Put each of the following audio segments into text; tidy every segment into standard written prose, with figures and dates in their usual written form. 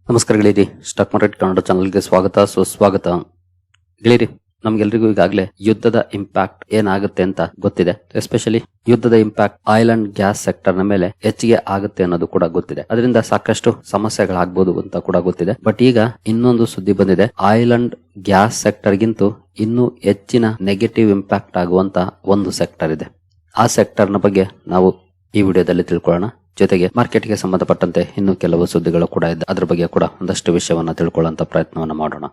ನಮಸ್ಕಾರ ಗೆಳೆಯರಿ, stock market Kannada ಚಾನಲ್ಗೆ ಸ್ವಾಗತ ಸುಸ್ವಾಗತ. ಗೆಳೆಯರಿ, ನಮ್ಗೆಲ್ರಿಗೂ ಈಗಾಗಲೇ ಯುದ್ಧದ ಇಂಪ್ಯಾಕ್ಟ್ ಏನಾಗುತ್ತೆ ಅಂತ ಗೊತ್ತಿದೆ. ಎಸ್ಪೆಷಲಿ ಯುದ್ಧದ impact oil and gas sector ನ ಮೇಲೆ ಹೆಚ್ಚಿಗೆ ಆಗುತ್ತೆ ಅನ್ನೋದು ಕೂಡ ಗೊತ್ತಿದೆ. ಅದರಿಂದ ಸಾಕಷ್ಟು ಸಮಸ್ಯೆಗಳಾಗಬಹುದು ಅಂತ ಕೂಡ ಗೊತ್ತಿದೆ. ಬಟ್ ಈಗ ಇನ್ನೊಂದು ಸುದ್ದಿ ಬಂದಿದೆ. ಆಯಿಲ್ ಅಂಡ್ ಗ್ಯಾಸ್ ಸೆಕ್ಟರ್ ಗಿಂತೂ ಇನ್ನೂ ಹೆಚ್ಚಿನ ನೆಗೆಟಿವ್ ಇಂಪ್ಯಾಕ್ಟ್ ಆಗುವಂತ ಒಂದು ಸೆಕ್ಟರ್ ಇದೆ. ಆ ಸೆಕ್ಟರ್ ನ ಬಗ್ಗೆ ನಾವು ಈ ವಿಡಿಯೋದಲ್ಲಿ ತಿಳ್ಕೊಳ್ಳೋಣ. ಜೊತೆಗೆ ಮಾರ್ಕೆಟ್ಗೆ ಸಂಬಂಧಪಟ್ಟಂತೆ ಇನ್ನೂ ಕೆಲವು ಸುದ್ದಿಗಳು ಕೂಡ ಇದೆ. ಅದ್ರ ಬಗ್ಗೆ ಕೂಡ ಒಂದಷ್ಟು ವಿಷಯವನ್ನ ತಿಳ್ಕೊಳ್ಳುವಂತ ಪ್ರಯತ್ನವನ್ನ ಮಾಡೋಣ.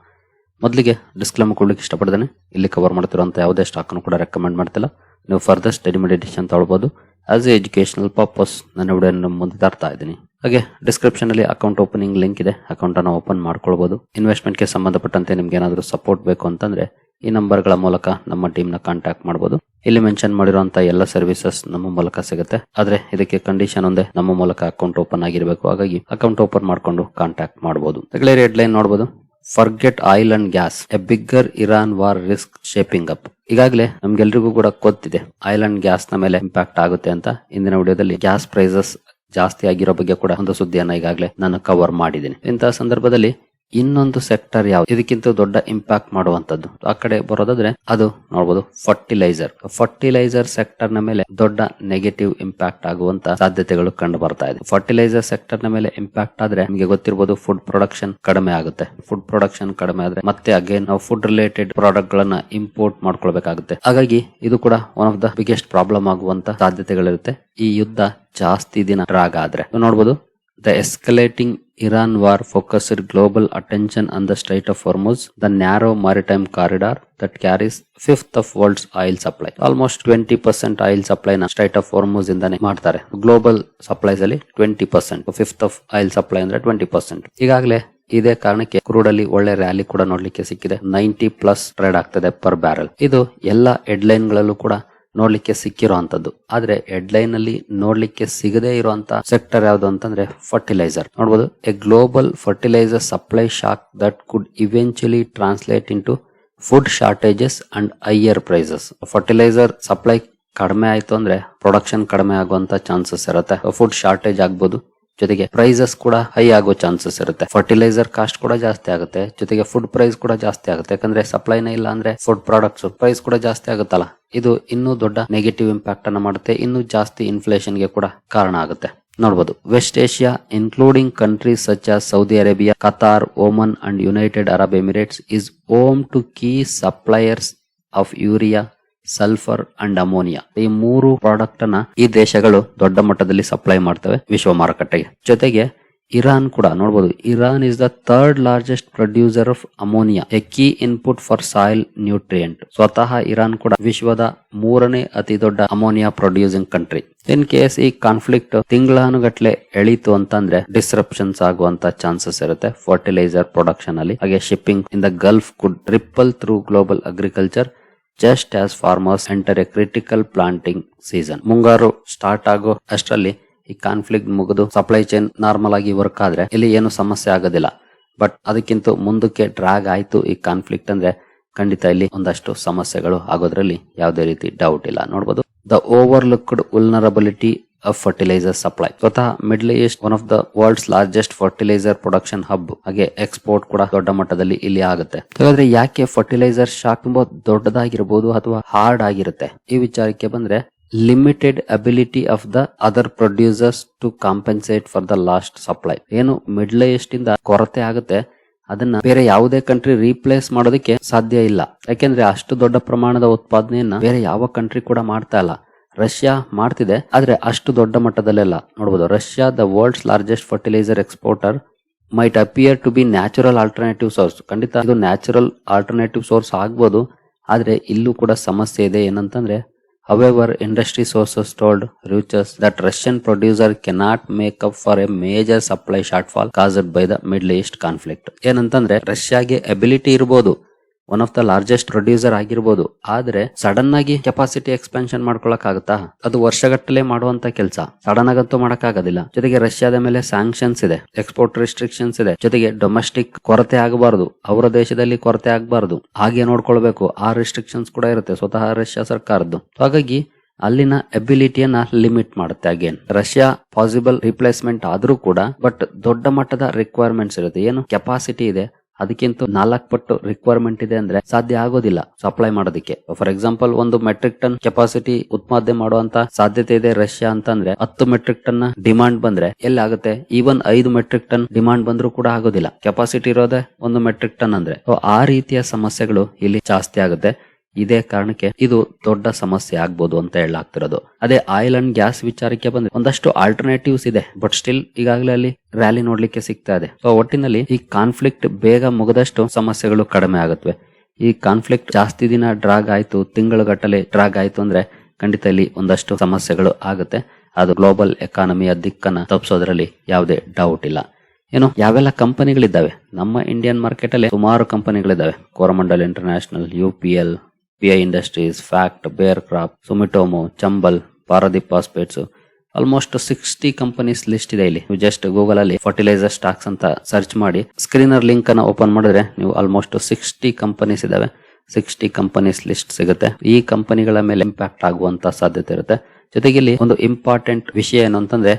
ಮೊದಲಿಗೆ ಡಿಸ್ಕ್ಲೇಮರ್ ಕೊಡ್ಲಿಕ್ಕೆ ಇಷ್ಟಪಡ್ತೇನೆ. ಇಲ್ಲಿ ಕವರ್ ಮಾಡ್ತಿರುವಂತ ಯಾವುದೇ ಸ್ಟಾಕ್ ಅನ್ನು ಕೂಡ ರೆಕಮೆಂಡ್ ಮಾಡ್ತಿಲ್ಲ. ನೀವು ಫರ್ದರ್ ಸ್ಟಡಿ ಮೆಡಿಟೇಷನ್ ತಗೊಳ್ಬಹುದು. ಆಸ್ ಎ ಎಜುಕೇಶನಲ್ ಪರ್ಪಸ್ ನನ್ನ ವಿಡಿಯೋ ಮುಂದೆ ತರ್ತಾ ಇದ್ದೀನಿ. ಹಾಗೆ ಡಿಸ್ಕ್ರಿಪ್ಷನ್ ಅಲ್ಲಿ ಅಕೌಂಟ್ ಓಪನಿಂಗ್ ಲಿಂಕ್ ಇದೆ. ಅಕೌಂಟ್ ಅನ್ನು ಓಪನ್ ಮಾಡ್ಕೊಳ್ಬಹುದು. ಇನ್ವೆಸ್ಟ್ಮೆಂಟ್ ಗೆ ಸಂಬಂಧಪಟ್ಟಂತೆ ನಿಮ್ಗೆ ಏನಾದರೂ ಸಪೋರ್ಟ್ ಬೇಕು ಅಂತಂದ್ರೆ ಈ ನಂಬರ್ ಗಳ ಮೂಲಕ ನಮ್ಮ ಟೀಮ್ ನ ಕಾಂಟ್ಯಾಕ್ಟ್ ಮಾಡಬಹುದು. ಇಲ್ಲಿ ಮೆನ್ಷನ್ ಮಾಡಿರುವಂತ ಎಲ್ಲ ಸರ್ವಿಸಸ್ ನಮ್ಮ ಮೂಲಕ ಸಿಗುತ್ತೆ. ಆದ್ರೆ ಇದಕ್ಕೆ ಕಂಡೀಷನ್ ಒಂದೇ, ನಮ್ಮ ಮೂಲಕ ಅಕೌಂಟ್ ಓಪನ್ ಆಗಿರಬೇಕು. ಹಾಗಾಗಿ ಅಕೌಂಟ್ ಓಪನ್ ಮಾಡ್ಕೊಂಡು ಕಾಂಟ್ಯಾಕ್ಟ್ ಮಾಡಬಹುದು. ಹೆಡ್ ಲೈನ್ ನೋಡಬಹುದು. Forget oil and gas, A bigger Iran war risk shaping up. ಈಗಾಗಲೇ ನಮ್ಗೆಲ್ರಿಗೂ ಕೂಡ ಗೊತ್ತಿದೆ ಆಯಿಲ್ ಅಂಡ್ ಗ್ಯಾಸ್ ನ ಮೇಲೆ ಇಂಪ್ಯಾಕ್ಟ್ ಆಗುತ್ತೆ ಅಂತ. ಇಂದಿನ ವಿಡಿಯೋದಲ್ಲಿ ಗ್ಯಾಸ್ ಪ್ರೈಸಸ್ ಜಾಸ್ತಿ ಆಗಿರೋ ಬಗ್ಗೆ ಕೂಡ ಒಂದು ಸುದ್ದಿಯನ್ನ ಈಗಾಗಲೇ ನಾನು ಕವರ್ ಮಾಡಿದ್ದೀನಿ. ಇಂತಹ ಸಂದರ್ಭದಲ್ಲಿ ಇನ್ನೊಂದು ಸೆಕ್ಟರ್ ಯಾವ್ದು ಇದಕ್ಕಿಂತ ದೊಡ್ಡ ಇಂಪ್ಯಾಕ್ಟ್ ಮಾಡುವಂತದ್ದು ಆ ಕಡೆ ಬರೋದಾದ್ರೆ ಅದು ನೋಡಬಹುದು ಫರ್ಟಿಲೈಸರ್ ಸೆಕ್ಟರ್ ನ ಮೇಲೆ ದೊಡ್ಡ ನೆಗೆಟಿವ್ ಇಂಪ್ಯಾಕ್ಟ್ ಆಗುವಂತ ಸಾಧ್ಯತೆಗಳು ಕಂಡು ಬರ್ತಾ ಇದೆ. ಫರ್ಟಿಲೈಸರ್ ಸೆಕ್ಟರ್ ನ ಮೇಲೆ ಇಂಪ್ಯಾಕ್ಟ್ ಆದ್ರೆ ನಿಮಗೆ ಗೊತ್ತಿರಬಹುದು ಫುಡ್ ಪ್ರೊಡಕ್ಷನ್ ಕಡಿಮೆ ಆಗುತ್ತೆ. ಫುಡ್ ಪ್ರೊಡಕ್ಷನ್ ಕಡಿಮೆ ಆದ್ರೆ ಮತ್ತೆ ಅಗೇನ್ ನಾವು ಫುಡ್ ರಿಲೇಟೆಡ್ ಪ್ರಾಡಕ್ಟ್ ಗಳನ್ನ ಇಂಪೋರ್ಟ್ ಮಾಡ್ಕೊಳ್ಬೇಕಾಗುತ್ತೆ. ಹಾಗಾಗಿ ಇದು ಕೂಡ one of the biggest problem ಆಗುವಂತ ಸಾಧ್ಯತೆಗಳಿರುತ್ತೆ ಈ ಯುದ್ಧ ಜಾಸ್ತಿ ದಿನ ಡ್ರಾಗ್ ಆದ್ರೆ. ನೋಡಬಹುದು The escalating Iran war focused global attention on the Strait of Hormuz, the narrow maritime corridor that carries fifth of world's oil supply. Almost 20% oil supply na Strait of Hormuz ಇಂದಾನೆ ಮಾಡ್ತಾರೆ. Global supplies ಅಲ್ಲಿ 20%, fifth of oil supply ಅಂದ್ರೆ 20%. ಈಗಾಗಲೇ ಇದೇ ಕಾರಣಕ್ಕೆ crude ಅಲ್ಲಿ ಒಳ್ಳೆ rally ಕೂಡ ನೋಡ್ಲಿಕ್ಕೆ ಸಿಕ್ಕಿದೆ. 90+ ಟ್ರೇಡ್ ಆಗ್ತದೆ ಪರ್ ಬ್ಯಾರಲ್. ಇದು ಎಲ್ಲ ಹೆಡ್ಲೈನ್ ಗಳಲ್ಲೂ ಕೂಡ ನೋಡ್ಲಿಕ್ಕೆ ಸಿಕ್ಕಿರುವಂತದ್ದು. ಆದ್ರೆ ಹೆಡ್ಲೈನ್ ಅಲ್ಲಿ ನೋಡ್ಲಿಕ್ಕೆ ಸಿಗದೇ ಇರುವಂತ ಸೆಕ್ಟರ್ ಯಾವ್ದು ಅಂತಂದ್ರೆ ಫರ್ಟಿಲೈಸರ್. ನೋಡಬಹುದು, a global fertiliser supply shock that could eventually translate into food shortages and higher prices. Fertiliser supply ಕಡಿಮೆ ಆಯ್ತು ಅಂದ್ರೆ ಪ್ರೊಡಕ್ಷನ್ ಕಡಿಮೆ ಆಗುವಂತ ಚಾನ್ಸಸ್ ಇರುತ್ತೆ. ಫುಡ್ ಶಾರ್ಟೇಜ್ ಆಗ್ಬಹುದು, ಜೊತೆಗೆ ಪ್ರೈಸಸ್ ಕೂಡ ಹೈ ಆಗೋ ಚಾನ್ಸಸ್ ಇರುತ್ತೆ. ಫರ್ಟಿಲೈಸರ್ ಕಾಸ್ಟ್ ಕೂಡ ಜಾಸ್ತಿ ಆಗುತ್ತೆ, ಜೊತೆಗೆ ಫುಡ್ ಪ್ರೈಸ್ ಕೂಡ ಜಾಸ್ತಿ ಆಗುತ್ತೆ. ಯಾಕಂದ್ರೆ ಸಪ್ಲೈನೇ ಇಲ್ಲ ಅಂದ್ರೆ ಫುಡ್ ಪ್ರಾಡಕ್ಟ್ಸ್ ಪ್ರೈಸ್ ಕೂಡ ಜಾಸ್ತಿ ಆಗುತ್ತಲ್ಲ. ಇದು ಇನ್ನೂ ದೊಡ್ಡ ನೆಗೆಟಿವ್ ಇಂಪ್ಯಾಕ್ಟ್ ಅನ್ನ ಮಾಡುತ್ತೆ. ಇನ್ನೂ ಜಾಸ್ತಿ ಇನ್ಫ್ಲೇಷನ್ ಗೆ ಕೂಡ ಕಾರಣ ಆಗುತ್ತೆ. ನೋಡಬಹುದು, West Asia including countries such as Saudi Arabia, Qatar, Oman and United Arab Emirates is home to key suppliers of urea, sulphur and ammonia. ಈ ಮೂರು ಪ್ರಾಡಕ್ಟ್ ಅನ್ನ ಈ ದೇಶಗಳು ದೊಡ್ಡ ಮಟ್ಟದಲ್ಲಿ ಸಪ್ಲೈ ಮಾಡ್ತವೆ ವಿಶ್ವ ಮಾರುಕಟ್ಟೆಗೆ. ಜೊತೆಗೆ ಇರಾನ್ ಕೂಡ ನೋಡಬಹುದು, Iran is the third largest producer of ammonia, A key input for soil nutrient. ಸ್ವತಃ ಇರಾನ್ ಕೂಡ ವಿಶ್ವದ 3ನೇ ಅತಿ ದೊಡ್ಡ ammonia producing country. In case ಈ ಕಾನ್ಫ್ಲಿಕ್ಟ್ ತಿಂಗಳಾನುಗಟ್ಲೆ ಎಳೀತು ಅಂತಂದ್ರೆ ಡಿಸ್ರಪ್ಷನ್ಸ್ ಆಗುವಂತ ಚಾನ್ಸಸ್ ಇರುತ್ತೆ ಫರ್ಟಿಲೈಸರ್ ಪ್ರೊಡಕ್ಷನ್ ಅಲ್ಲಿ. ಹಾಗೆ shipping in the Gulf could triple through global agriculture just as farmers enter A critical planting season. ಮುಂಗಾರು ಸ್ಟಾರ್ಟ್ ಆಗೋ ಅಷ್ಟರಲ್ಲಿ ಈ ಕಾನ್ಫ್ಲಿಕ್ಟ್ ಮುಗಿದು ಸಪ್ಲೈ ಚೈನ್ ನಾರ್ಮಲ್ ಆಗಿ ವರ್ಕ್ ಆದ್ರೆ ಇಲ್ಲಿ ಏನು ಸಮಸ್ಯೆ ಆಗೋದಿಲ್ಲ. ಬಟ್ ಅದಕ್ಕಿಂತ ಮುಂದಕ್ಕೆ ಡ್ರಾಗ್ ಆಯ್ತು ಈ ಕಾನ್ಫ್ಲಿಕ್ಟ್ ಅಂದ್ರೆ ಖಂಡಿತ ಇಲ್ಲಿ ಒಂದಷ್ಟು ಸಮಸ್ಯೆಗಳು ಆಗೋದ್ರಲ್ಲಿ ಯಾವುದೇ ರೀತಿ ಡೌಟ್ ಇಲ್ಲ. ನೋಡಬಹುದು, the overlooked vulnerability of fertilizer supply. ಸ್ವತಃ Middle East one of the world's largest fertilizer production hub. ಹಾಗೆ ಎಕ್ಸ್ಪೋರ್ಟ್ ಕೂಡ ದೊಡ್ಡ ಮಟ್ಟದಲ್ಲಿ ಇಲ್ಲಿ ಆಗುತ್ತೆ. ಹಾಗಾದ್ರೆ ಯಾಕೆ ಫರ್ಟಿಲೈಸರ್ ಶಾಕ್ ತುಂಬಾ ದೊಡ್ಡದಾಗಿರಬಹುದು ಅಥವಾ ಹಾರ್ಡ್ ಆಗಿರುತ್ತೆ? ಈ ವಿಚಾರಕ್ಕೆ ಬಂದ್ರೆ limited ability of the other producers to compensate for the lost supply. ಏನು ಮಿಡ್ಲ್ ಈಸ್ಟ್ ಇಂದ ಕೊರತೆ ಆಗುತ್ತೆ ಅದನ್ನ ಬೇರೆ ಯಾವುದೇ ಕಂಟ್ರಿ ರೀಪ್ಲೇಸ್ ಮಾಡೋದಕ್ಕೆ ಸಾಧ್ಯ ಇಲ್ಲ. ಯಾಕೆಂದ್ರೆ ಅಷ್ಟು ದೊಡ್ಡ ಪ್ರಮಾಣದ ಉತ್ಪಾದನೆಯನ್ನ ಬೇರೆ ಯಾವ ಕಂಟ್ರಿ ಕೂಡ ಮಾಡ್ತಾ ಇಲ್ಲ. ರಷ್ಯಾ ಮಾಡ್ತಿದೆ, ಆದ್ರೆ ಅಷ್ಟು ದೊಡ್ಡ ಮಟ್ಟದಲ್ಲೆಲ್ಲ. ನೋಡಬಹುದು, Russia the world's largest fertiliser exporter might appear to be natural alternative source. ಖಂಡಿತ ಇದು ನ್ಯಾಚುರಲ್ ಆಲ್ಟರ್ನೇಟಿವ್ ಸೋರ್ಸ್ ಆಗ್ಬೋದು, ಆದ್ರೆ ಇಲ್ಲೂ ಕೂಡ ಸಮಸ್ಯೆ ಇದೆ. ಏನಂತಂದ್ರೆ however industry sources told Reuters that Russian producer cannot make up for a major supply shortfall caused by the Middle East conflict. ಏನಂತಂದ್ರೆ ರಷ್ಯಾಗೆ ಎಬಿಲಿಟಿ ಇರಬಹುದು, one of the largest producer ಆಗಿರ್ಬೋದು, ಆದ್ರೆ ಸಡನ್ ಆಗಿ ಕೆಪಾಸಿಟಿ ಎಕ್ಸ್ಪೆನ್ಷನ್ ಮಾಡ್ಕೊಳಕ್ ಆಗುತ್ತಾ? ಅದು ವರ್ಷಗಟ್ಟಲೆ ಮಾಡುವಂತ ಕೆಲಸ, ಸಡನ್ ಆಗಂತೂ ಮಾಡಕ್ ಆಗೋದಿಲ್ಲ. ಜೊತೆಗೆ ರಷ್ಯಾದ ಮೇಲೆ ಸ್ಯಾಂಕ್ಷನ್ಸ್ ಇದೆ, ಎಕ್ಸ್ಪೋರ್ಟ್ ರಿಸ್ಟ್ರಿಕ್ಷನ್ಸ್ ಇದೆ, ಜೊತೆಗೆ ಡೊಮೆಸ್ಟಿಕ್ ಕೊರತೆ ಆಗಬಾರದು, ಅವರ ದೇಶದಲ್ಲಿ ಕೊರತೆ ಆಗಬಾರದು, ಹಾಗೆ ನೋಡ್ಕೊಳ್ಬೇಕು. ಆ ರಿಸ್ಟ್ರಿಕ್ಷನ್ಸ್ ಕೂಡ ಇರುತ್ತೆ ಸ್ವತಃ ರಷ್ಯಾ ಸರ್ಕಾರದ್ದು. ಹಾಗಾಗಿ ಅಲ್ಲಿನ ಎಬಿಲಿಟಿಯನ್ನ ಲಿಮಿಟ್ ಮಾಡುತ್ತೆ. ಅಗೇನ್ ರಷ್ಯಾ ಪಾಸಿಬಲ್ ರಿಪ್ಲೇಸ್ಮೆಂಟ್ ಆದ್ರೂ ಕೂಡ ಬಟ್ ದೊಡ್ಡ ಮಟ್ಟದ ರಿಕ್ವೈರ್ಮೆಂಟ್ಸ್ ಇರುತ್ತೆ. ಏನು ಕೆಪಾಸಿಟಿ ಇದೆ ಅದಕ್ಕಿಂತ 4 ಪಟ್ಟು ರಿಕ್ವೈರ್ಮೆಂಟ್ ಇದೆ ಅಂದ್ರೆ ಸಾಧ್ಯ ಆಗೋದಿಲ್ಲ ಸಪ್ಲೈ ಮಾಡೋದಕ್ಕೆ. For example 1 metric ton capacity ಉತ್ಪಾದನೆ ಮಾಡುವಂತ ಸಾಧ್ಯತೆ ಇದೆ ರಷ್ಯಾ ಅಂತಂದ್ರೆ 10 ಮೆಟ್ರಿಕ್ ಟನ್ ಡಿಮಾಂಡ್ ಬಂದ್ರೆ ಎಲ್ಲಿ ಆಗುತ್ತೆ? ಈವನ್ 5 ಮೆಟ್ರಿಕ್ ಟನ್ ಡಿಮಾಂಡ್ ಬಂದ್ರೂ ಕೂಡ ಆಗೋದಿಲ್ಲ. ಕೆಪಾಸಿಟಿ ಇರೋದೇ 1 ಮೆಟ್ರಿಕ್ ಟನ್ ಅಂದ್ರೆ. ಆ ರೀತಿಯ ಸಮಸ್ಯೆಗಳು ಇಲ್ಲಿ ಜಾಸ್ತಿ ಆಗುತ್ತೆ. ಇದೇ ಕಾರಣಕ್ಕೆ ಇದು ದೊಡ್ಡ ಸಮಸ್ಯೆ ಆಗ್ಬೋದು ಅಂತ ಹೇಳಲಾಗ್ತಿರೋದು. ಅದೇ ಆಯಿಲ್ ಅಂಡ್ ಗ್ಯಾಸ್ ವಿಚಾರಕ್ಕೆ ಬಂದ್ರೆ ಒಂದಷ್ಟು ಆಲ್ಟರ್ನೇಟಿವ್ಸ್ ಇದೆ, ಬಟ್ ಸ್ಟಿಲ್ ಈಗಾಗಲೇ ಅಲ್ಲಿ ರ್ಯಾಲಿ ನೋಡ್ಲಿಕ್ಕೆ ಸಿಗ್ತಾ ಇದೆ. ಸೊ ಒಟ್ಟಿನಲ್ಲಿ ಈ ಕಾನ್ಫ್ಲಿಕ್ಟ್ ಬೇಗ ಮುಗದಷ್ಟು ಸಮಸ್ಯೆಗಳು ಕಡಿಮೆ ಆಗುತ್ತವೆ. ಈ ಕಾನ್ಫ್ಲಿಕ್ಟ್ ಜಾಸ್ತಿ ದಿನ ಡ್ರಾಗ್ ಆಯ್ತು, ತಿಂಗಳುಗಟ್ಟಲೆ ಡ್ರಾಗ್ ಆಯ್ತು ಅಂದ್ರೆ ಖಂಡಿತ ಇಲ್ಲಿ ಒಂದಷ್ಟು ಸಮಸ್ಯೆಗಳು ಆಗುತ್ತೆ. ಅದು ಗ್ಲೋಬಲ್ ಎಕಾನಮಿಯ ದಿಕ್ಕನ್ನ ತಪ್ಪಿಸೋದ್ರಲ್ಲಿ ಯಾವುದೇ ಡೌಟ್ ಇಲ್ಲ. ಏನು ಯಾವೆಲ್ಲ ಕಂಪನಿಗಳಿದ್ದಾವೆ ನಮ್ಮ ಇಂಡಿಯನ್ ಮಾರ್ಕೆಟ್ ಅಲ್ಲಿ? ಸುಮಾರು ಕಂಪನಿಗಳಿದ್ದಾವೆ. Coromandel International, UPL, PI industries, FACT, Bayer crop, Sumitomo, Chambal, Paradeep phosphates, almost 60 companies list ಇದೆ ಇಲ್ಲಿ. ಜಸ್ಟ್ ಗೂಗಲ್ ಅಲ್ಲಿ ಫರ್ಟಿಲೈಸರ್ ಸ್ಟಾಕ್ಸ್ ಅಂತ ಸರ್ಚ್ ಮಾಡಿ ಸ್ಕ್ರೀನರ್ ಲಿಂಕ್ ಅನ್ನ ಓಪನ್ ಮಾಡಿದ್ರೆ ನೀವು ಆಲ್ಮೋಸ್ಟ್ 60 ಕಂಪನೀಸ್ ಇದಾವೆ. 60 ಕಂಪನೀಸ್ ಲಿಸ್ಟ್ ಸಿಗುತ್ತೆ. ಈ ಕಂಪನಿಗಳ ಮೇಲೆ ಇಂಪ್ಯಾಕ್ಟ್ ಆಗುವಂತ ಸಾಧ್ಯತೆ ಇರುತ್ತೆ. ಜೊತೆಗೆ ಇಲ್ಲಿ ಒಂದು ಇಂಪಾರ್ಟೆಂಟ್ ವಿಷಯ ಏನು ಅಂತಂದ್ರೆ,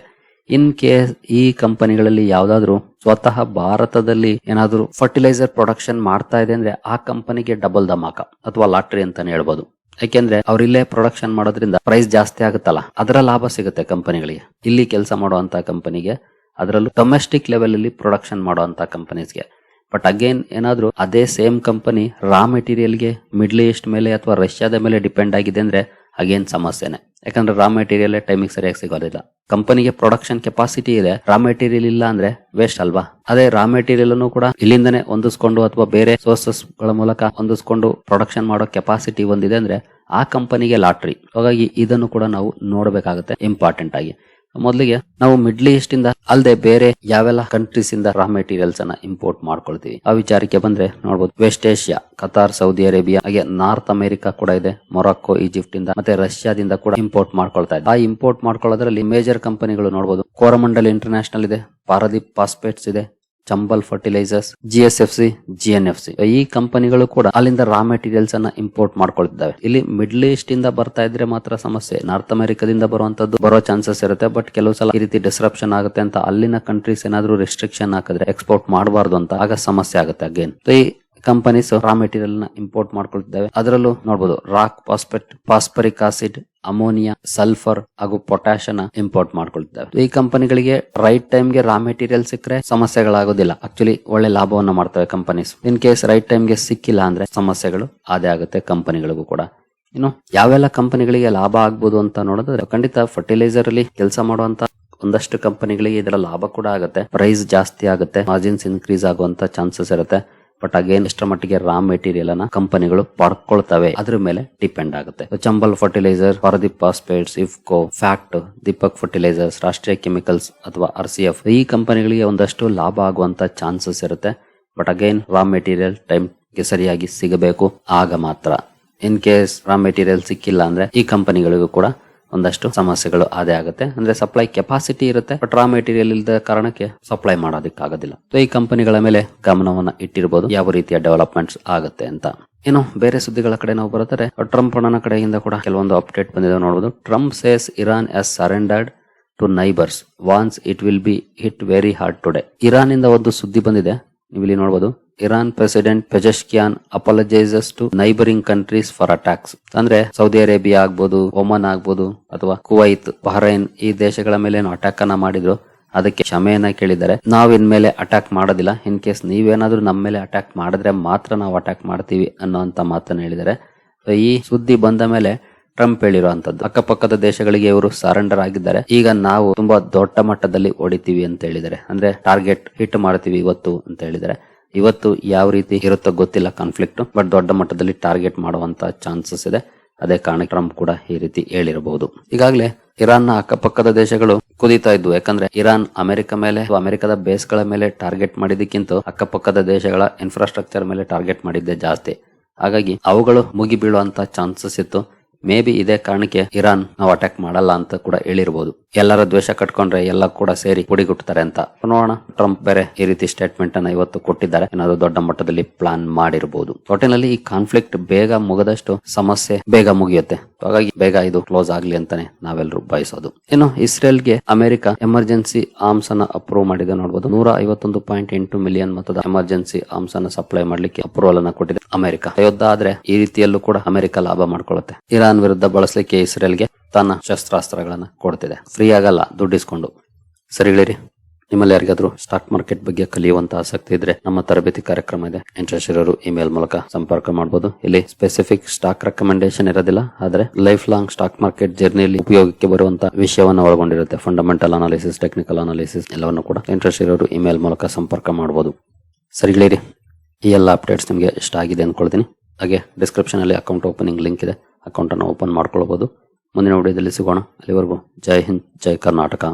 ಇನ್ ಕೇಸ್ ಈ ಕಂಪನಿಗಳಲ್ಲಿ ಯಾವ್ದಾದ್ರು ಸ್ವತಃ ಭಾರತದಲ್ಲಿ ಏನಾದ್ರು ಫರ್ಟಿಲೈಸರ್ ಪ್ರೊಡಕ್ಷನ್ ಮಾಡ್ತಾ ಇದೆ ಅಂದ್ರೆ ಆ ಕಂಪನಿಗೆ ಡಬಲ್ ಧಮಾಕ ಅಥವಾ ಲಾಟ್ರಿ ಅಂತಾನೆ ಹೇಳ್ಬೋದು. ಯಾಕೆಂದ್ರೆ ಅವ್ರಿಲ್ಲೇ ಪ್ರೊಡಕ್ಷನ್ ಮಾಡೋದ್ರಿಂದ ಪ್ರೈಸ್ ಜಾಸ್ತಿ ಆಗುತ್ತಲ್ಲ, ಅದರ ಲಾಭ ಸಿಗುತ್ತೆ ಕಂಪನಿಗಳಿಗೆ. ಇಲ್ಲಿ ಕೆಲಸ ಮಾಡುವಂತ ಕಂಪನಿಗೆ, ಅದರಲ್ಲೂ ಡೊಮೆಸ್ಟಿಕ್ ಲೆವೆಲ್ ಅಲ್ಲಿ ಪ್ರೊಡಕ್ಷನ್ ಮಾಡುವಂತ ಕಂಪನೀಸ್ಗೆ. ಬಟ್ ಅಗೇನ್ ಏನಾದ್ರು ಅದೇ ಸೇಮ್ ಕಂಪನಿ ರಾ ಮೆಟೀರಿಯಲ್ಗೆ ಮಿಡ್ಲ್ ಈಸ್ಟ್ ಮೇಲೆ ಅಥವಾ ರಷ್ಯಾದ ಮೇಲೆ ಡಿಪೆಂಡ್ ಆಗಿದೆ ಅಂದ್ರೆ ಅಗೇನ್ ಸಮಸ್ಯೆನೆ. ಯಾಕಂದ್ರೆ ರಾ ಮೆಟೀರಿಯಲ್ ಟೈಮಿಗೆ ಸರಿಯಾಗಿ ಸಿಗೋದಿಲ್ಲ. ಕಂಪನಿಗೆ ಪ್ರೊಡಕ್ಷನ್ ಕೆಪಾಸಿಟಿ ಇದೆ, ರಾ ಮೆಟೀರಿಯಲ್ ಇಲ್ಲ ಅಂದ್ರೆ ವೇಸ್ಟ್ ಅಲ್ವಾ? ಅದೇ ರಾ ಮೆಟೀರಿಯಲ್ ಕೂಡ ಇಲ್ಲಿಂದನೇ ಹೊಂದಿಸ್ಕೊಂಡು ಅಥವಾ ಬೇರೆ ಸೋರ್ಸಸ್ ಗಳ ಮೂಲಕ ಹೊಂದಿಸ್ಕೊಂಡು ಪ್ರೊಡಕ್ಷನ್ ಮಾಡೋ ಕೆಪಾಸಿಟಿ ಒಂದಿದೆ ಅಂದ್ರೆ ಆ ಕಂಪನಿಗೆ ಲಾಟ್ರಿ. ಹಾಗಾಗಿ ಇದನ್ನು ಕೂಡ ನಾವು ನೋಡಬೇಕಾಗುತ್ತೆ ಇಂಪಾರ್ಟೆಂಟ್ ಆಗಿ. ಮೊದಲಿಗೆ ನಾವು ಮಿಡ್ಲ್ ಈಸ್ಟ್ ಇಂದ ಅಲ್ಲದೆ ಬೇರೆ ಯಾವೆಲ್ಲ ಕಂಟ್ರೀಸ್ ಇಂದ ರಾ ಮೆಟೀರಿಯಲ್ಸ್ ಅನ್ನ ಇಂಪೋರ್ಟ್ ಮಾಡ್ಕೊಳ್ತೀವಿ ಆ ವಿಚಾರಕ್ಕೆ ಬಂದ್ರೆ ನೋಡಬಹುದು. West Asia, Qatar, Saudi Arabia, ಹಾಗೆ ನಾರ್ತ್ ಅಮೆರಿಕಾ ಕೂಡ ಇದೆ. ಮೊರಾಕೋ, ಈಜಿಪ್ಟ್ ಇಂದ ಮತ್ತೆ ರಷ್ಯಾದಿಂದ ಕೂಡ ಇಂಪೋರ್ಟ್ ಮಾಡ್ಕೊಳ್ತಾ ಇದೆ. ಆ ಇಂಪೋರ್ಟ್ ಮಾಡ್ಕೊಳ್ಳೋದ್ರಲ್ಲಿ ಮೇಜರ್ ಕಂಪನಿಗಳು ನೋಡಬಹುದು. ಕೋರಮಂಡಲ್ ಇಂಟರ್ನ್ಯಾಷನಲ್ ಇದೆ, ಪಾರದೀಪ್ ಫಾಸ್ಫೇಟ್ಸ್ ಇದೆ, ಚಂಬಲ್ ಫರ್ಟಿಲೈಸರ್ಸ್, GSFC, GNFC. ಈ ಕಂಪನಿಗಳು ಕೂಡ ಅಲ್ಲಿಂದ ರಾ ಮೆಟೀರಿಯಲ್ಸ್ ಅನ್ನ ಇಂಪೋರ್ಟ್ ಮಾಡ್ಕೊಳ್ತಿದ್ದಾವೆ. ಇಲ್ಲಿ ಮಿಡ್ಲ್ ಈಸ್ಟ್ ಇಂದ ಬರ್ತಾ ಇದ್ರೆ ಮಾತ್ರ ಸಮಸ್ಯೆ. ನಾರ್ತ್ ಅಮೆರಿಕದಿಂದ ಬರುವಂತದ್ದು ಬರೋ ಚಾನ್ಸಸ್ ಇರುತ್ತೆ. ಬಟ್ ಕೆಲವು ಸಲ ಈ ರೀತಿ ಡಿಸ್ರಪ್ಷನ್ ಆಗುತ್ತೆ ಅಂತ ಅಲ್ಲಿನ ಕಂಟ್ರೀಸ್ ಏನಾದ್ರು ರೆಸ್ಟ್ರಿಕ್ಷನ್ ಹಾಕಿದ್ರೆ ಎಕ್ಸ್ಪೋರ್ಟ್ ಮಾಡಬಾರ್ದು ಅಂತ, ಆಗ ಸಮಸ್ಯೆ ಆಗುತ್ತೆ ಅಗೇನ್. ಈ ಕಂಪನೀಸ್ ರಾ ಮೆಟೀರಿಯಲ್ ನ ಇಂಪೋರ್ಟ್ ಮಾಡ್ಕೊಳ್ತಿದ್ದಾವೆ. ಅದರಲ್ಲೂ ನೋಡಬಹುದು rock, phosphate, phosphoric acid, ammonia, sulphur ಹಾಗೂ ಪೊಟ್ಯಾಶ್ ಅನ್ನ ಇಂಪೋರ್ಟ್ ಮಾಡ್ಕೊಳ್ತಿದ್ದಾವೆ. ಈ ಕಂಪನಿಗಳಿಗೆ ರೈಟ್ ಟೈಮ್ಗೆ ರಾ ಮೆಟೀರಿಯಲ್ ಸಿಕ್ಕರೆ ಸಮಸ್ಯೆಗಳಾಗೋದಿಲ್ಲ. ಆಕ್ಚುಲಿ ಒಳ್ಳೆ ಲಾಭವನ್ನ ಮಾಡ್ತವೆ ಕಂಪನೀಸ್. ಇನ್ ಕೇಸ್ ರೈಟ್ ಟೈಮ್ಗೆ ಸಿಕ್ಕಿಲ್ಲ ಅಂದ್ರೆ ಸಮಸ್ಯೆಗಳು ಅದೇ ಆಗುತ್ತೆ ಕಂಪನಿಗಳಿಗೂ ಕೂಡ. ಇನ್ನು ಯಾವೆಲ್ಲ ಕಂಪನಿಗಳಿಗೆ ಲಾಭ ಆಗ್ಬೋದು ಅಂತ ನೋಡಿದ್ರೆ ಖಂಡಿತ ಫರ್ಟಿಲೈಸರ್ ಅಲ್ಲಿ ಕೆಲಸ ಮಾಡುವಂತ ಒಂದಷ್ಟು ಕಂಪನಿಗಳಿಗೆ ಇದರ ಲಾಭ ಕೂಡ ಆಗುತ್ತೆ. ಪ್ರೈಸ್ ಜಾಸ್ತಿ ಆಗುತ್ತೆ, ಮಾರ್ಜಿನ್ಸ್ ಇನ್ಕ್ರೀಸ್ ಆಗುವಂತ ಚಾನ್ಸಸ್ ಇರುತ್ತೆ. ಬಟ್ ಅಗೇನ್ ಎಷ್ಟರ ಮಟ್ಟಿಗೆ ರಾ ಮೆಟೀರಿಯಲ್ ಅನ್ನ ಕಂಪನಿಗಳು ಪಡ್ಕೊಳ್ತವೆ ಅದ್ರ ಮೇಲೆ ಡಿಪೆಂಡ್ ಆಗುತ್ತೆ. Chambal fertilizer, Paradeep phosphates, IFFCO, FACT, Deepak fertilizers, Rashtriya chemicals ಅಥವಾ RCF ಈ ಕಂಪನಿಗಳಿಗೆ ಒಂದಷ್ಟು ಲಾಭ ಆಗುವಂತ ಚಾನ್ಸಸ್ ಇರುತ್ತೆ. ಬಟ್ ಅಗೇನ್ ರಾ ಮೆಟೀರಿಯಲ್ ಟೈಮ್ಗೆ ಸರಿಯಾಗಿ ಸಿಗಬೇಕು, ಆಗ ಮಾತ್ರ. ಇನ್ ಕೇಸ್ ರಾ ಮೆಟೀರಿಯಲ್ ಸಿಕ್ಕಿಲ್ಲ ಅಂದ್ರೆ ಈ ಕಂಪನಿಗಳಿಗೂ ಕೂಡ ಒಂದಷ್ಟು ಸಮಸ್ಯೆಗಳು ಅದೇ ಆಗುತ್ತೆ. ಅಂದ್ರೆ ಸಪ್ಲೈ ಕೆಪಾಸಿಟಿ ಇರುತ್ತೆ, ಬಟ್ ರಾ ಮೆಟೀರಿಯಲ್ ಇಲ್ಲದ ಕಾರಣಕ್ಕೆ ಸಪ್ಲೈ ಮಾಡೋದಕ್ಕಾಗೋದಿಲ್ಲ. ಸೊ ಈ ಕಂಪನಿಗಳ ಮೇಲೆ ಗಮನವನ್ನ ಇಟ್ಟಿರಬಹುದು ಯಾವ ರೀತಿಯ ಡೆವಲಪ್ಮೆಂಟ್ಸ್ ಆಗುತ್ತೆ ಅಂತ. ಇನ್ನು ಬೇರೆ ಸುದ್ದಿಗಳ ಕಡೆ ನಾವು ಬರುತ್ತಾರೆ. ಟ್ರಂಪ್ ಅಣ್ಣನ ಕಡೆಯಿಂದ ಕೂಡ ಕೆಲವೊಂದು ಅಪ್ಡೇಟ್ ಬಂದಿದೆ ನೋಡಬಹುದು. Trump says Iran has surrendered to neighbours, warns it will be hit very hard today. Iran ಇಂದ ಒಂದು ಸುದ್ದಿ ಬಂದಿದೆ, ನೀವು ಇಲ್ಲಿ ನೋಡಬಹುದು. Iran president Pezeshkian apologises to neighbouring countries for attacks. ಅಂದ್ರೆ ಸೌದಿ ಅರೇಬಿಯಾ ಆಗ್ಬೋದು, ಒಮನ್ ಆಗ್ಬೋದು, ಅಥವಾ ಕುವೈತ್, ಬಹ್ರೈನ್ ಈ ದೇಶಗಳ ಮೇಲೆ ಅಟ್ಯಾಕ್ ಅನ್ನ ಮಾಡಿದ್ರು. ಅದಕ್ಕೆ ಕ್ಷಮೆಯನ್ನ ಕೇಳಿದ್ದಾರೆ. ನಾವ್ ಇನ್ಮೇಲೆ ಅಟ್ಯಾಕ್ ಮಾಡೋದಿಲ್ಲ, ಇನ್ ಕೇಸ್ ನೀವೇನಾದ್ರೂ ನಮ್ಮ ಮೇಲೆ ಅಟ್ಯಾಕ್ ಮಾಡಿದ್ರೆ ಮಾತ್ರ ನಾವು ಅಟ್ಯಾಕ್ ಮಾಡ್ತೀವಿ ಅನ್ನೋಂತ ಮಾತನ್ನ ಹೇಳಿದ್ದಾರೆ. ಈ ಸುದ್ದಿ ಬಂದ ಮೇಲೆ ಟ್ರಂಪ್ ಹೇಳಿರುವಂತದ್ದು ಅಕ್ಕಪಕ್ಕದ ದೇಶಗಳಿಗೆ ಇವರು ಸರೆಂಡರ್ ಆಗಿದ್ದಾರೆ, ಈಗ ನಾವು ತುಂಬಾ ದೊಡ್ಡ ಮಟ್ಟದಲ್ಲಿ ಹೊಡಿತೀವಿ ಅಂತ ಹೇಳಿದ್ದಾರೆ. ಅಂದ್ರೆ ಟಾರ್ಗೆಟ್ ಹಿಟ್ ಮಾಡ್ತೀವಿ ಇವತ್ತು ಅಂತ ಹೇಳಿದ್ದಾರೆ. ಇವತ್ತು ಯಾವ ರೀತಿ ಇರುತ್ತೋ ಗೊತ್ತಿಲ್ಲ ಕಾನ್ಫ್ಲಿಕ್ಟ್, ಬಟ್ ದೊಡ್ಡ ಮಟ್ಟದಲ್ಲಿ ಟಾರ್ಗೆಟ್ ಮಾಡುವಂತ ಚಾನ್ಸಸ್ ಇದೆ. ಅದೇ ಕಾರಣ ಟ್ರಂಪ್ ಕೂಡ ಈ ರೀತಿ ಹೇಳಿರಬಹುದು. ಈಗಾಗಲೇ ಇರಾನ್ ನ ಅಕ್ಕಪಕ್ಕದ ದೇಶಗಳು ಕುದೀತಾ ಇದ್ವು. ಯಾಕಂದ್ರೆ ಇರಾನ್ ಅಮೆರಿಕ ಮೇಲೆ, ಅಮೆರಿಕದ ಬೇಸ್ ಗಳ ಮೇಲೆ ಟಾರ್ಗೆಟ್ ಮಾಡಿದಕ್ಕಿಂತ ಅಕ್ಕಪಕ್ಕದ ದೇಶಗಳ ಇನ್ಫ್ರಾಸ್ಟ್ರಕ್ಚರ್ ಮೇಲೆ ಟಾರ್ಗೆಟ್ ಮಾಡಿದ್ದೆ ಜಾಸ್ತಿ. ಹಾಗಾಗಿ ಅವುಗಳು ಮುಗಿ ಬೀಳುವಂತ ಚಾನ್ಸಸ್ ಇತ್ತು. ಮೇ ಬಿ ಇದೇ ಕಾರಣಕ್ಕೆ ಇರಾನ್ ನಾವು ಅಟ್ಯಾಕ್ ಮಾಡಲ್ಲ ಅಂತ ಕೂಡ ಹೇಳಿರಬಹುದು. ಎಲ್ಲರ ದ್ವೇಷ ಕಟ್ಕೊಂಡ್ರೆ ಎಲ್ಲ ಕೂಡ ಸೇರಿ ಪುಡಿಗುಟ್ತಾರೆ ಅಂತ ನೋಡೋಣ. ಟ್ರಂಪ್ ಬೇರೆ ಈ ರೀತಿ ಸ್ಟೇಟ್ಮೆಂಟ್ ಅನ್ನ ಇವತ್ತು ಕೊಟ್ಟಿದ್ದಾರೆ. ಏನಾದ್ರು ದೊಡ್ಡ ಮಟ್ಟದಲ್ಲಿ ಪ್ಲಾನ್ ಮಾಡಿರಬಹುದು. ಒಟ್ಟಿನಲ್ಲಿ ಈ ಕಾನ್ಫ್ಲಿಕ್ಟ್ ಬೇಗ ಮುಗದಷ್ಟು ಸಮಸ್ಯೆ ಬೇಗ ಮುಗಿಯುತ್ತೆ. ಹಾಗಾಗಿ ಬೇಗ ಇದು ಕ್ಲೋಸ್ ಆಗ್ಲಿ ಅಂತಾನೆ ನಾವೆಲ್ಲರೂ ಬಯಸೋದು. ಇನ್ನು ಇಸ್ರೇಲ್ಗೆ ಅಮೆರಿಕ ಎಮರ್ಜೆನ್ಸಿ ಆರ್ಮ್ಸ್ ಅನ್ನ ಅಪ್ರೂವ್ ಮಾಡಿದೆ. ನೋಡಬಹುದು 151.8 ಮಿಲಿಯನ್ ಮೊತ್ತದ ಎಮರ್ಜೆನ್ಸಿ ಆರ್ಮ್ಸ್ ಅನ್ನ ಸಪ್ಲೈ ಮಾಡ್ಲಿಕ್ಕೆ ಅಪ್ರೂವಲ್ ಅನ್ನ ಕೊಟ್ಟಿದೆ ಅಮೆರಿಕ. ಯುದ್ಧ ಆದ್ರೆ ಈ ರೀತಿಯಲ್ಲೂ ಕೂಡ ಅಮೆರಿಕ ಲಾಭ ಮಾಡ್ಕೊಳ್ಳುತ್ತೆ. ಇರಾನ್ ವಿರುದ್ಧ ಬಳಸಲಿಕ್ಕೆ ಇಸ್ರೇಲ್ಗೆ ತನ್ನ ಶಸ್ತ್ರಾಸ್ತ್ರಗಳನ್ನ ಕೊಡ್ತಿದೆ. ಫ್ರೀ ಆಗಲ್ಲ, ದುಡ್ಡಿಸ್ಕೊಂಡು. ಸರಿಗಳಿರಿ, ನಿಮ್ಮಲ್ಲಿ ಯಾರಿಗಾದ್ರೂ ಸ್ಟಾಕ್ ಮಾರ್ಕೆಟ್ ಬಗ್ಗೆ ಕಲಿಯುವಂತ ಆಸಕ್ತಿ ಇದ್ರೆ ನಮ್ಮ ತರಬೇತಿ ಕಾರ್ಯಕ್ರಮ ಇದೆ. ಇಂಟ್ರೆಸ್ಟ್ ಇರೋರು ಇಮೇಲ್ ಮೂಲಕ ಸಂಪರ್ಕ ಮಾಡಬಹುದು. ಇಲ್ಲಿ ಸ್ಪೆಸಿಫಿಕ್ ಸ್ಟಾಕ್ ರೆಕಮೆಂಡೇಶನ್ ಇರೋದಿಲ್ಲ, ಆದ್ರೆ ಲೈಫ್ ಲಾಂಗ್ ಸ್ಟಾಕ್ ಮಾರ್ಕೆಟ್ ಜರ್ನಿಯಲ್ಲಿ ಉಪಯೋಗಕ್ಕೆ ಬರುವಂತ ವಿಷಯವನ್ನು ಒಳಗೊಂಡಿರುತ್ತೆ. ಫಂಡಮೆಂಟಲ್ ಅನಾಲಿಸಿಸ್, ಟೆಕ್ನಿಕಲ್ ಅನಾಲಿಸಿಸ್ ಎಲ್ಲವನ್ನು ಕೂಡ ಇಂಟ್ರೆಸ್ಟ್ ಇರೋರು ಇಮೇಲ್ ಮೂಲಕ ಸಂಪರ್ಕ ಮಾಡಬಹುದು. ಸರಿಗಳಿರಿ, ಈ ಎಲ್ಲ ಅಪ್ಡೇಟ್ಸ್ ನಿಮಗೆ ಇಷ್ಟ ಆಗಿದೆ ಅನ್ಕೊಳ್ತೀನಿ. ಹಾಗೆ ಡಿಸ್ಕ್ರಿಪ್ಷನ್ ಅಲ್ಲಿ ಅಕೌಂಟ್ ಓಪನಿಂಗ್ ಲಿಂಕ್ ಇದೆ, ಅಕೌಂಟ್ ಅನ್ನು ಓಪನ್ ಮಾಡ್ಕೊಳ್ಬಹುದು. ಮುಂದಿನ ವಿಡಿಯೋದಲ್ಲಿ ಸಿಗೋಣ. ಅಲ್ಲಿವರೆಗೂ ಜೈ ಹಿಂದ್, ಜೈ ಕರ್ನಾಟಕ.